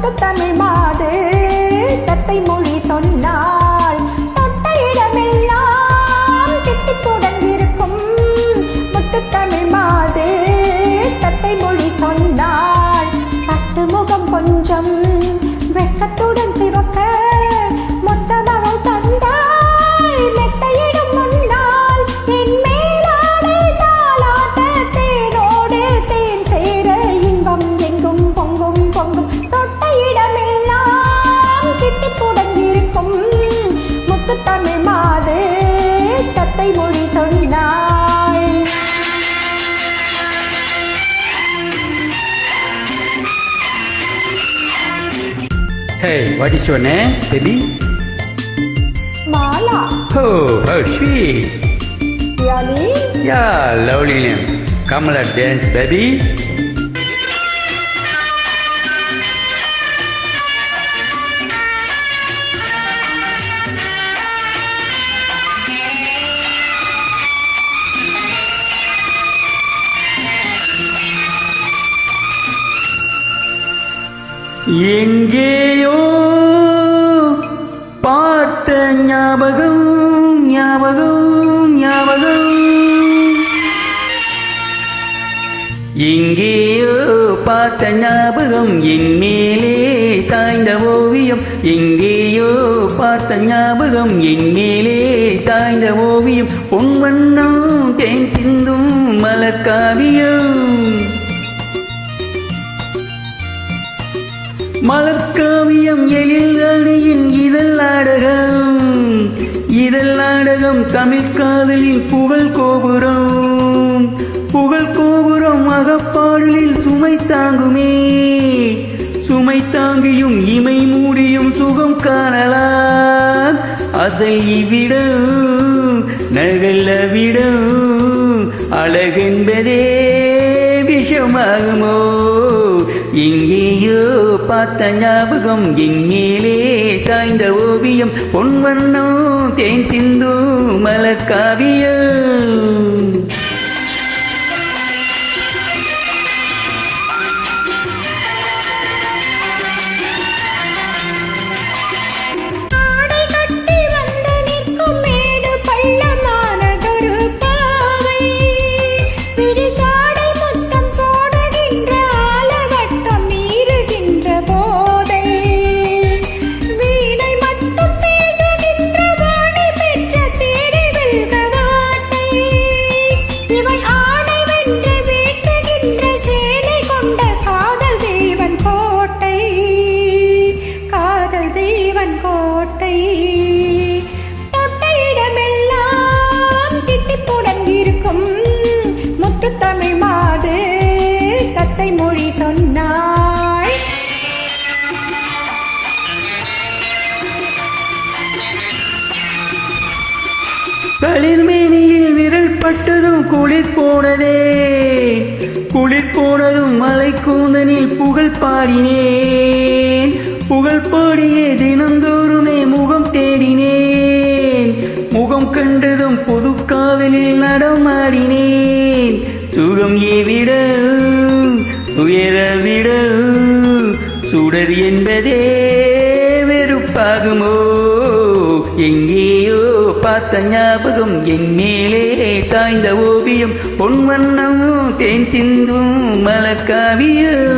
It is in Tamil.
முத்து தமிழ் மாது தத்தை மொழி சொன்னாள். தொட்ட இடமெல்லாம் தித்திப்புடன் இருக்கும் முத்து தமிழ் மாது தத்தை மொழி சொன்னாள். பட்டு முகம் கொஞ்சம் வெட்கத்துடன் சிவக்க மொத்தமாக தந்தாள். மெத்தையிடும் முன்னால் என் மேலாடை தாளாட்ட தேனோடு தேன் சேர இன்பம் எங்கும் பொங்கும் பொங்கும். தொட்ட இடமெல்லாம் தித்திப்புடன் இருக்கும் முத்து தமிழ் மாது தத்தை மொழி சொன்னாள். Hey, what is your name, baby? Mala. Oh, how sweet. Really? Yeah, lovely name. Come, let's dance, baby. எங்கேயோ பார்த்த ஞாபகம் ஞாபகம் ஞாபகம். எங்கேயோ பார்த்த ஞாபகம் என் மேலே சாய்ந்த ஓவியம். எங்கேயோ பார்த்த ஞாபகம் என் மேலே சாய்ந்த ஓவியம். பொன் வண்ணம் தேன் சிந்தும் மலர்காவியம். மலர்காவியம் எழில் அணியின் இதழ் நாடகம். இதழ் நாடகம் தமிழ் காதலின் புகழ் கோபுரம். புகழ் கோபுரம் அகப்பாடலில் சுமை தாங்குமே. சுமை தாங்கியும் இமை மூடியும் சுகம் காணலாம். அசல் இவ்விடம் நகல்ல விடம் அழகென்பதே விஷமாகுமோ. எங்கேயோ பார்த்த ஞாபகம் என் மேலே சாய்ந்த ஓவியம். பொன் வண்ணம் தேன் சிந்து மலர்காவியம். கோட்டை தொட்ட இடமெல்லாம் தித்திப்புடன் இருக்கும் முத்து தமிழ் மாது தத்தை மொழி சொன்னாள். களிர்மேனியில் விரல் பட்டதும் குளிர் போனதே. குளிர் போனதும் மலை கூந்தனில் புகழ் பாடினேன். புகழ் பாடியே தினந்தோறுமே முகம் தேடினேன். முகம் கண்டதும் பொது காதலில் நடமாடினேன். சுகம் ஏவிட உயரவிட சுடர் என்பதே வெறுப்பாகுமோ. எங்கேயோ பார்த்த ஞாபகம் என் மேலே சாய்ந்த ஓவியம். பொன் வண்ணம் தேன் சிந்தும் மலர்காவியம்.